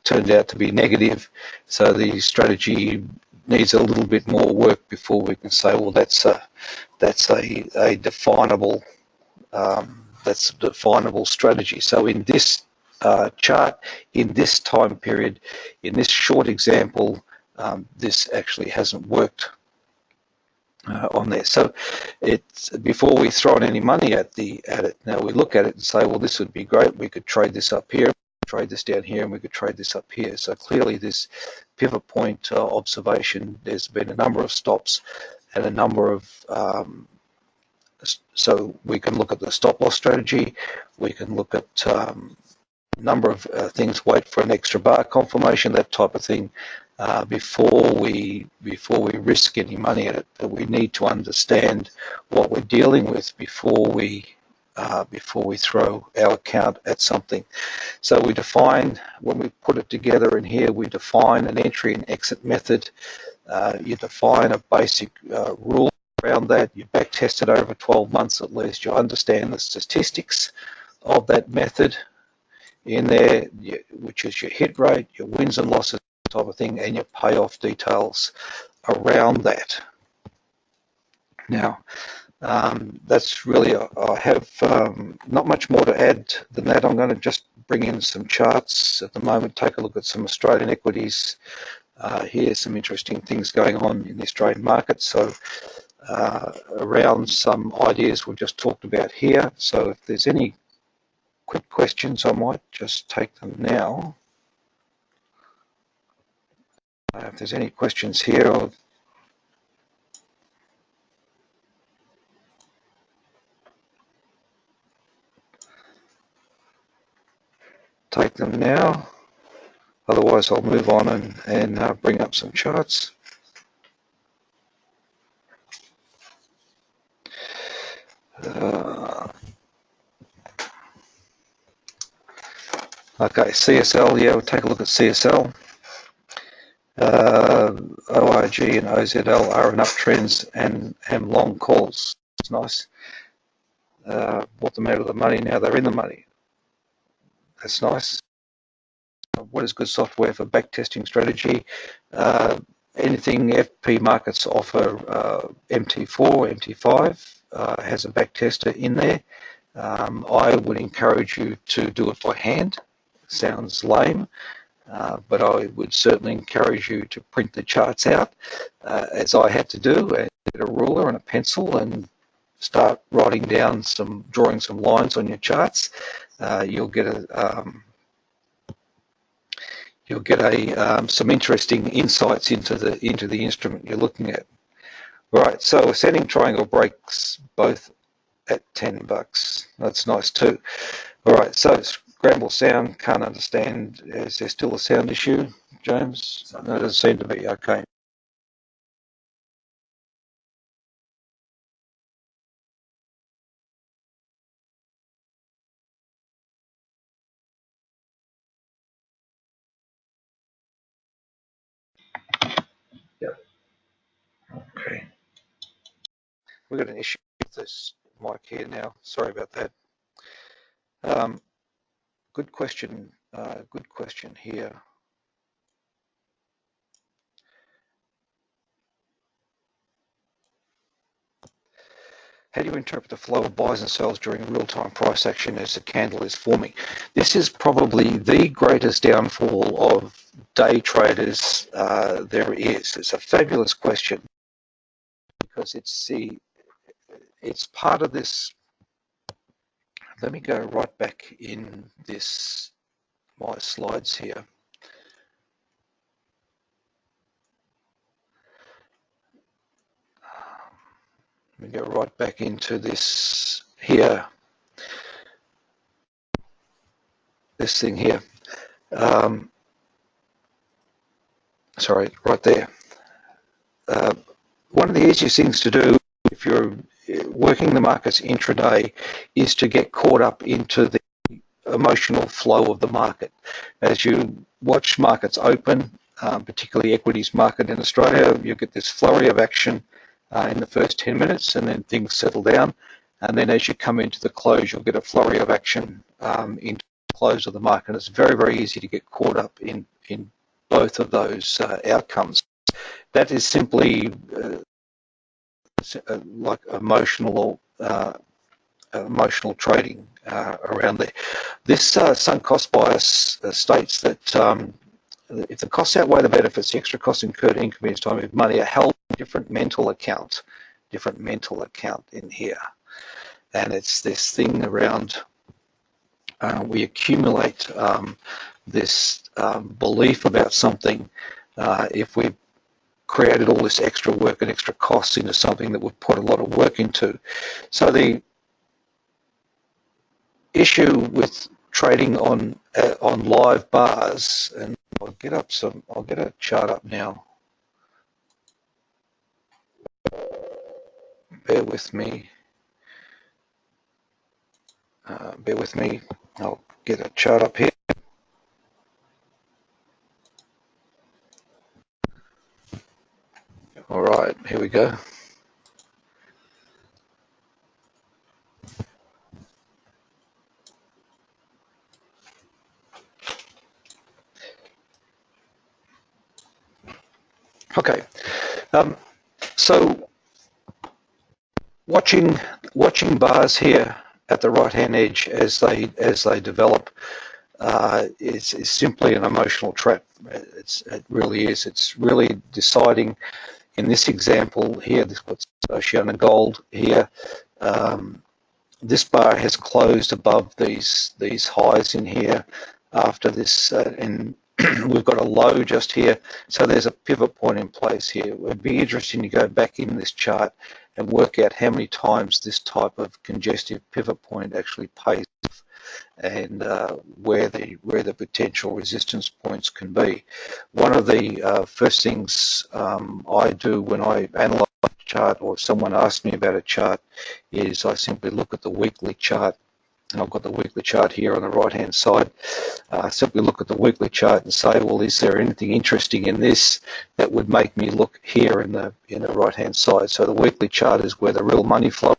turned out to be negative. So the strategy needs a little bit more work before we can say, well, that's a definable strategy. So in this chart, in this time period, in this short example, this actually hasn't worked on there. So it's before we throw any money at it. Now we look at it and say, well, this would be great. We could trade this up here, trade this down here, and we could trade this up here. So clearly, this pivot point observation, there's been a number of stops and a number of so we can look at the stop loss strategy. We can look at number of things, wait for an extra bar confirmation, that type of thing, before we risk any money in it. But we need to understand what we're dealing with before we throw our account at something. So we define, when we put it together in here, we define an entry and exit method. You define a basic rule around that. You back test it over 12 months at least. You understand the statistics of that method in there, which is your hit rate, your wins and losses type of thing, and your payoff details around that. Now, that's really, I have not much more to add than that. I'm going to just bring in some charts at the moment, take a look at some Australian equities. Here's some interesting things going on in the Australian market. So around some ideas we've just talked about here. So if there's any quick questions, I might just take them now. If there's any questions here, I'll take them now. Otherwise, I'll move on and bring up some charts. Okay, CSL, yeah, we'll take a look at CSL. ORG and OZL are in uptrends and long calls. It's nice. Bought them out of the money, now they're in the money. That's nice. What is good software for backtesting strategy? Anything FP markets offer, MT4, MT5 has a backtester in there. I would encourage you to do it by hand. Sounds lame, but I would certainly encourage you to print the charts out, as I had to do, and get a ruler and a pencil and start writing down drawing some lines on your charts. You'll get some interesting insights into the instrument you're looking at. Right, so ascending triangle breaks both at $10. That's nice too. All right, so scramble sound, can't understand. Is there still a sound issue, James? No, it doesn't seem to be. Okay. Yep. Okay. We've got an issue with this mic here now. Sorry about that. Good question. Good question here. How do you interpret the flow of buys and sells during real-time price action as the candle is forming? This is probably the greatest downfall of day traders there is? It's a fabulous question, because it's part of this. Let me go right back in my slides here. Let me go right back into this here, this thing here. Sorry, right there. One of the easiest things to do if you're working the markets intraday is to get caught up into the emotional flow of the market. As you watch markets open, particularly equities market in Australia, you get this flurry of action in the first 10 minutes, and then things settle down. And then as you come into the close, you'll get a flurry of action into the close of the market. It's very, very easy to get caught up in both of those outcomes. That is simply like emotional trading around there. This sunk cost bias states that if the costs outweigh the benefits, the extra costs incurred in inconvenience, time of money are held in a different mental account in here. And it's this thing around we accumulate this belief about something if we created all this extra work and extra costs into something that we've put a lot of work into. So the issue with trading on live bars, and I'll get a chart up now. Bear with me. I'll get a chart up here. All right, here we go. Okay, so watching bars here at the right-hand edge as they develop is simply an emotional trap. It really is. It's really deciding. In this example here, this what's Oceana Gold here. This bar has closed above these highs in here after this, and we've got a low just here. So there's a pivot point in place here. It would be interesting to go back in this chart and work out how many times this type of congestive pivot point actually pays off, and where the potential resistance points can be. One of the first things I do when I analyze a chart, or if someone asks me about a chart, is I simply look at the weekly chart. And I've got the weekly chart here on the right hand side. Simply look at the weekly chart and say, well, is there anything interesting in this that would make me look here in the right hand side? So the weekly chart is where the real money flows.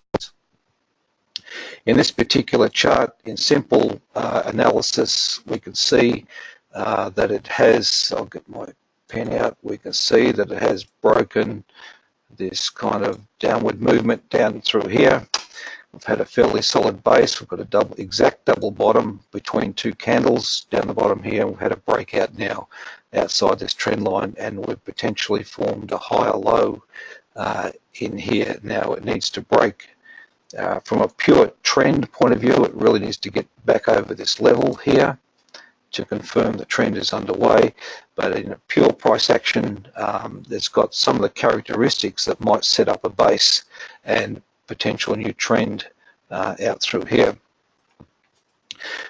In this particular chart, in simple analysis, we can see that it has, I'll get my pen out, we can see that it has broken this kind of downward movement down through here. We've had a fairly solid base. We've got a exact double bottom between two candles down the bottom here. We've had a breakout now outside this trend line, and we've potentially formed a higher low in here. Now it needs to break. From a pure trend point of view, it really needs to get back over this level here to confirm the trend is underway. But in a pure price action, it's got some of the characteristics that might set up a base and potential new trend out through here.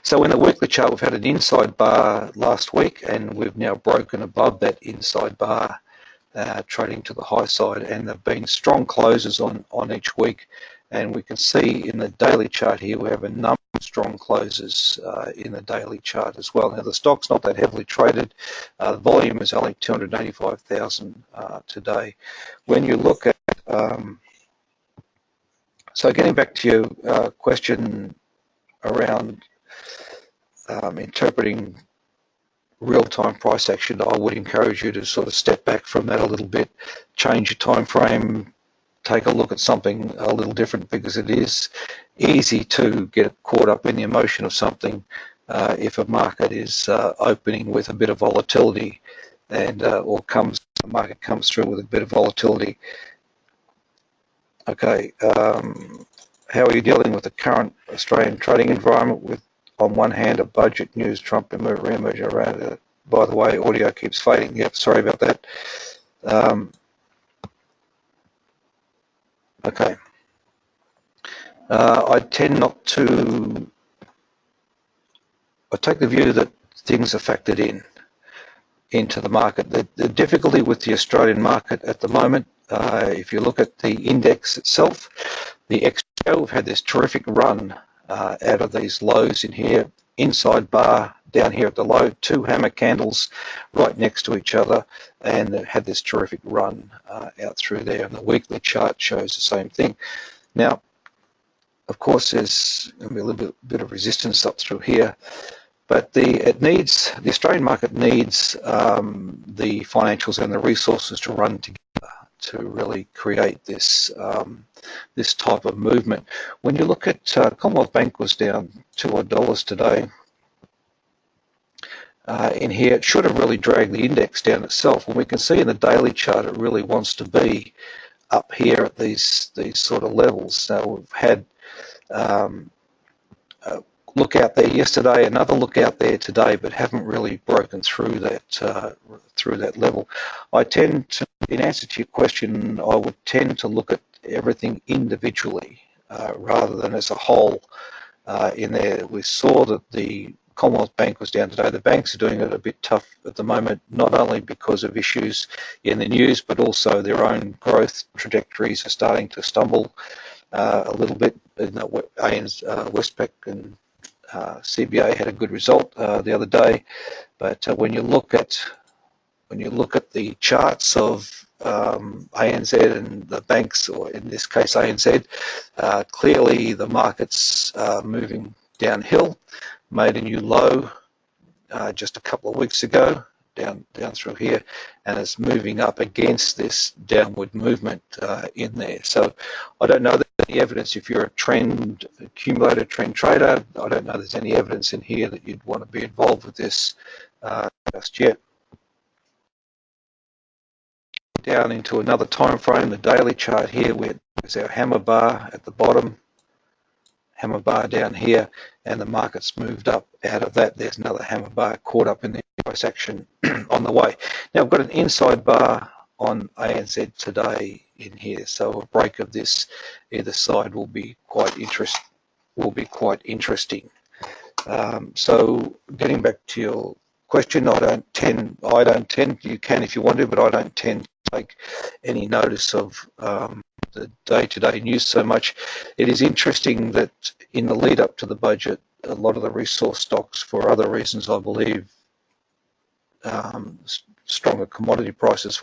So in the weekly chart, we've had an inside bar last week, and we've now broken above that inside bar, trading to the high side, and there have been strong closes on each week. And we can see in the daily chart here, we have a number of strong closes in the daily chart as well. Now the stock's not that heavily traded. The volume is only 285,000 today. When you look at so getting back to your question around interpreting real-time price action, I would encourage you to sort of step back from that a little bit, change your time frame, take a look at something a little different, because it is easy to get caught up in the emotion of something if a market is opening with a bit of volatility, and or the market comes through with a bit of volatility. Okay, how are you dealing with the current Australian trading environment with, on one hand, a budget news, Trump re-emerging around it? By the way, audio keeps fading. Yep, sorry about that. Okay. I tend not to, I take the view that things are factored into the market. The difficulty with the Australian market at the moment, if you look at the index itself, the XO, we've had this terrific run out of these lows in here, inside bar down here at the low, two hammer candles right next to each other, and they've had this terrific run out through there, and the weekly chart shows the same thing. Now, of course, there's going to be a little bit of resistance up through here, but the Australian market needs the financials and the resources to run together to really create this this type of movement. When you look at Commonwealth Bank was down $2 today. In here, it should have really dragged the index down itself. And we can see in the daily chart, it really wants to be up here at these sort of levels. So we've had look out there yesterday, another look out there today, but haven't really broken through that level. I tend to, in answer to your question, I would tend to look at everything individually rather than as a whole in there. We saw that the Commonwealth Bank was down today. The banks are doing it a bit tough at the moment, not only because of issues in the news, but also their own growth trajectories are starting to stumble a little bit. Westpac and CBA had a good result the other day, but when you look at the charts of ANZ and the banks, or in this case ANZ, clearly the market's moving downhill. Made a new low just a couple of weeks ago, down through here, and it's moving up against this downward movement in there. So I don't know that any evidence, if you're a trend accumulator, trend trader, I don't know there's any evidence in here that you'd want to be involved with this just yet. Down into another time frame, the daily chart here, there's our hammer bar at the bottom, hammer bar down here, and the market's moved up out of that. There's another hammer bar caught up in the price action on the way. Now I've got an inside bar on ANZ today in here, so a break of this either side will be quite interesting. So getting back to your question, I don't tend, you can if you want to, but I don't tend to take any notice of the day-to-day news so much. It is interesting that in the lead up to the budget, a lot of the resource stocks, for other reasons, I believe, stronger commodity prices.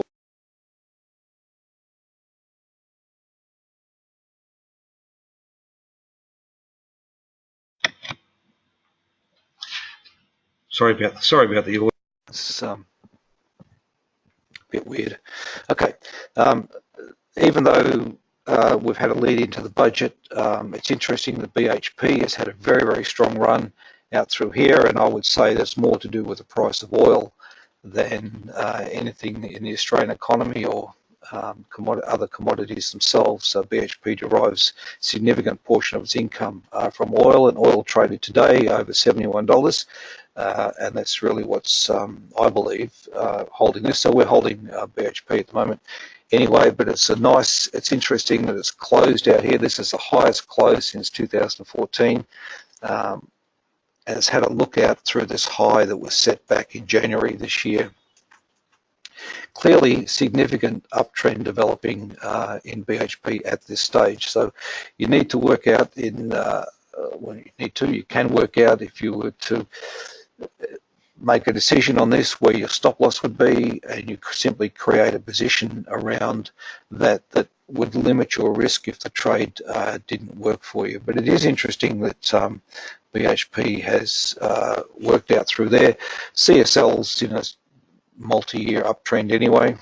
Sorry about the audio. It's a bit weird. Okay. Even though we've had a lead into the budget, it's interesting that BHP has had a very, very strong run out through here, and I would say that's more to do with the price of oil than anything in the Australian economy or other commodities themselves. So BHP derives a significant portion of its income from oil, and oil traded today over $71, and that's really what's, I believe, holding this. So we're holding BHP at the moment. Anyway, but it's interesting that it's closed out here. This is the highest close since 2014. And it's had a look out through this high that was set back in January this year. Clearly significant uptrend developing in BHP at this stage. So you need to work out you can work out if you were to make a decision on this where your stop loss would be, and you simply create a position around that would limit your risk if the trade didn't work for you. But it is interesting that BHP has worked out through there. CSL's in a multi-year uptrend anyway.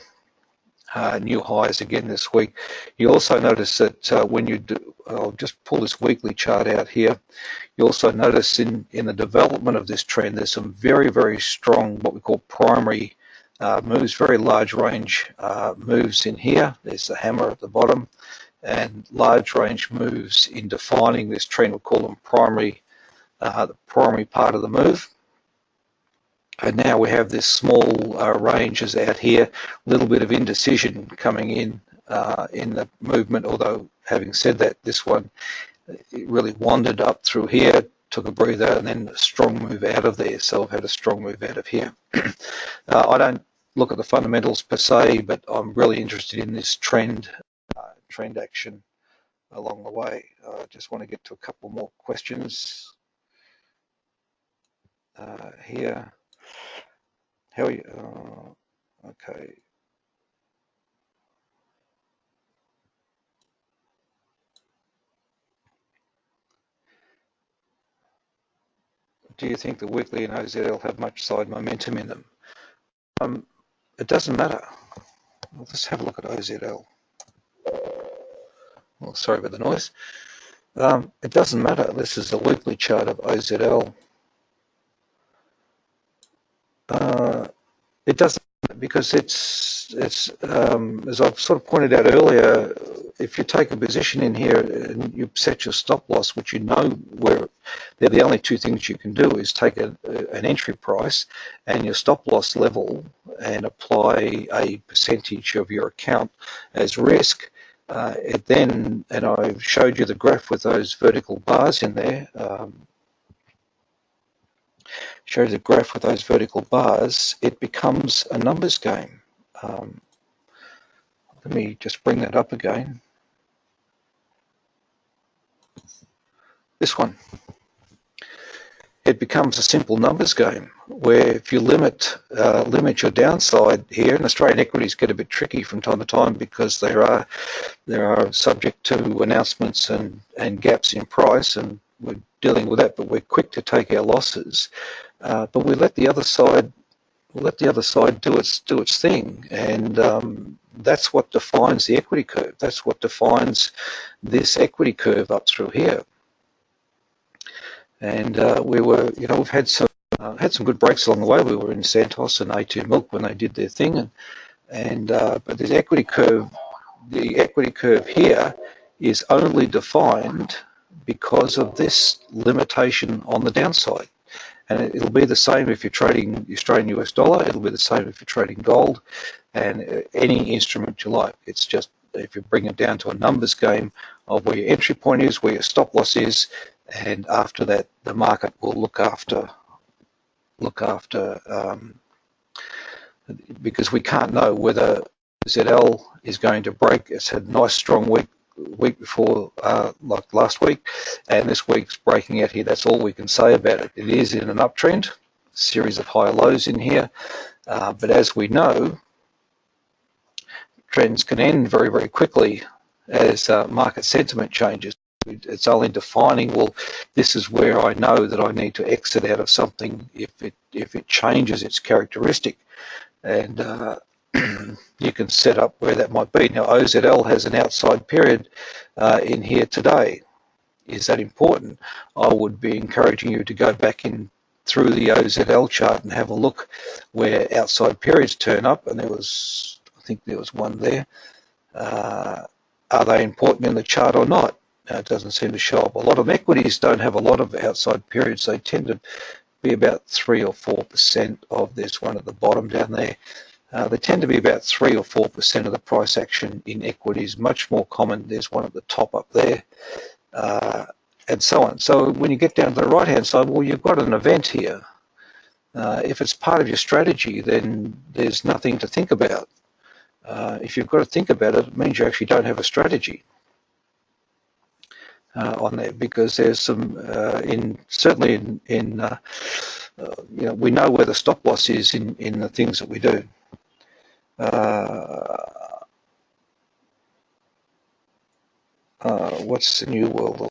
new highs again this week. You also notice that when you do, I'll just pull this weekly chart out here. You also notice in the development of this trend, there's some very, very strong, what we call primary moves, very large range moves in here. There's the hammer at the bottom, and large range moves in defining this trend. We'll call them primary, the primary part of the move. And now we have this small ranges out here, a little bit of indecision coming in the movement, although having said that, this one, it really wandered up through here, took a breather, and then a strong move out of there. So I've had a strong move out of here. I don't look at the fundamentals per se, but I'm really interested in this trend action along the way. I just want to get to a couple more questions here. How are you? Okay. Do you think the weekly and OZL have much side momentum in them? It doesn't matter. Let's have a look at OZL. Well, sorry about the noise. It doesn't matter. This is the weekly chart of OZL. It doesn't, because it's as I've sort of pointed out earlier, if you take a position in here and you set your stop loss, which you know where they're the only two things you can do is take an entry price and your stop loss level and apply a percentage of your account as risk. And I've showed you the graph with those vertical bars in there. Shows a graph with those vertical bars, it becomes a numbers game. Let me just bring that up again. This one. It becomes a simple numbers game where if you limit your downside here, and Australian equities get a bit tricky from time to time because they are subject to announcements and gaps in price, and we're dealing with that, but we're quick to take our losses. But we let the other side do its thing, and that's what defines the equity curve. That's what defines this equity curve up through here. And we've had some good breaks along the way. We were in Santos and A2 Milk when they did their thing, but the equity curve here is only defined because of this limitation on the downside. And it'll be the same if you're trading Australian US dollar. It'll be the same if you're trading gold and any instrument you like. It's just if you bring it down to a numbers game of where your entry point is, where your stop loss is, and after that, the market will look after because we can't know whether ZL is going to break. It's had a nice strong week before, like last week, and this week's breaking out here. That's all we can say about it. It is in an uptrend, series of higher lows in here, but as we know, trends can end very, very quickly as market sentiment changes. It's only defining, well, this is where I know that I need to exit out of something if it changes its characteristic, and you can set up where that might be. Now, OZL has an outside period in here today. Is that important? I would be encouraging you to go back in through the OZL chart and have a look where outside periods turn up, and I think there was one there. Are they important in the chart or not? It doesn't seem to show up. A lot of equities don't have a lot of outside periods. They tend to be about 3 or 4% of this one at the bottom down there. They tend to be about 3 or 4% of the price action in equities. Much more common, there's one at the top up there, and so on. So when you get down to the right-hand side, well, you've got an event here. If it's part of your strategy, then there's nothing to think about. If you've got to think about it, it means you actually don't have a strategy on there, because there's some we know where the stop loss is in the things that we do. What's the new world?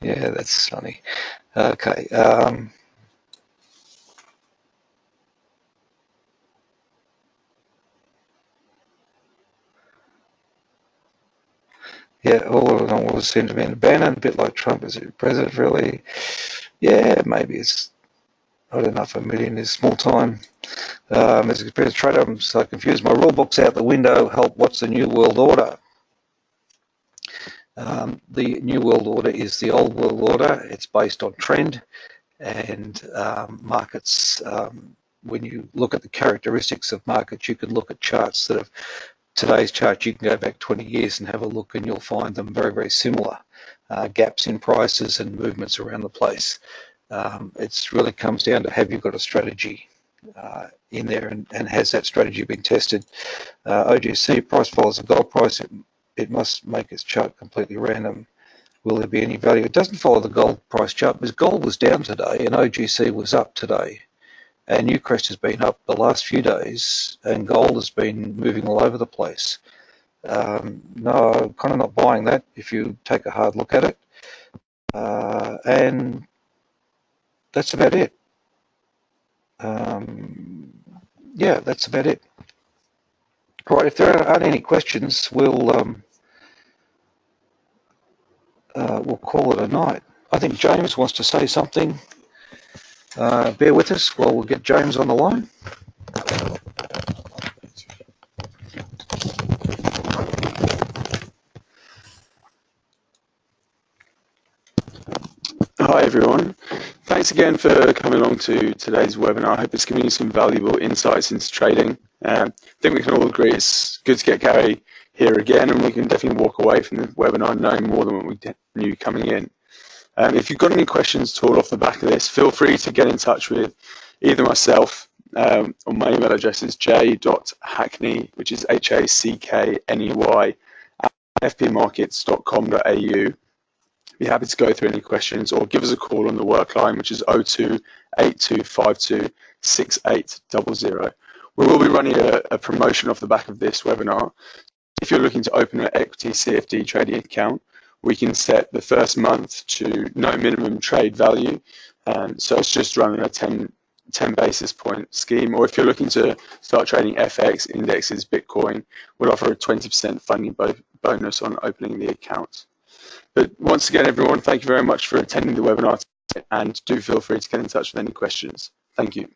Yeah, that's funny. Okay. Yeah, all in all, seem to be abandoned, a bit like Trump as president, really. Yeah, maybe it's, I don't know if $1 million is small time. As a competitive trader, I'm so confused. My rule book's out the window. Help, what's the New World Order? The New World Order is the old world order. It's based on trend and markets. When you look at the characteristics of markets, you can look at charts that have, today's chart, you can go back 20 years and have a look and you'll find them very, very similar. Gaps in prices and movements around the place. It really comes down to, have you got a strategy in there, and has that strategy been tested? OGC price follows the gold price. It must make its chart completely random. Will there be any value? It doesn't follow the gold price chart because gold was down today and OGC was up today. And Newcrest has been up the last few days and gold has been moving all over the place. No, I'm kind of not buying that if you take a hard look at it. And that's about it. Yeah, that's about it. Right, if there aren't any questions, we'll call it a night. I think James wants to say something. Bear with us while we'll get James on the line. Hi everyone. Thanks again for coming along to today's webinar. I hope it's giving you some valuable insights into trading. I think we can all agree it's good to get Gary here again, and we can definitely walk away from the webinar knowing more than what we knew coming in. If you've got any questions at all off the back of this, feel free to get in touch with either myself, or my email address is j.hackney, which is HACKNEY, at fpmarkets.com.au. Be happy to go through any questions, or give us a call on the work line, which is 02 8252 6800. We will be running a promotion off the back of this webinar. If you're looking to open an equity CFD trading account, we can set the first month to no minimum trade value. So it's just running a 10 basis point scheme. Or if you're looking to start trading FX, indexes, Bitcoin, we'll offer a 20% funding bonus on opening the account. But once again, everyone, thank you very much for attending the webinar, and do feel free to get in touch with any questions. Thank you.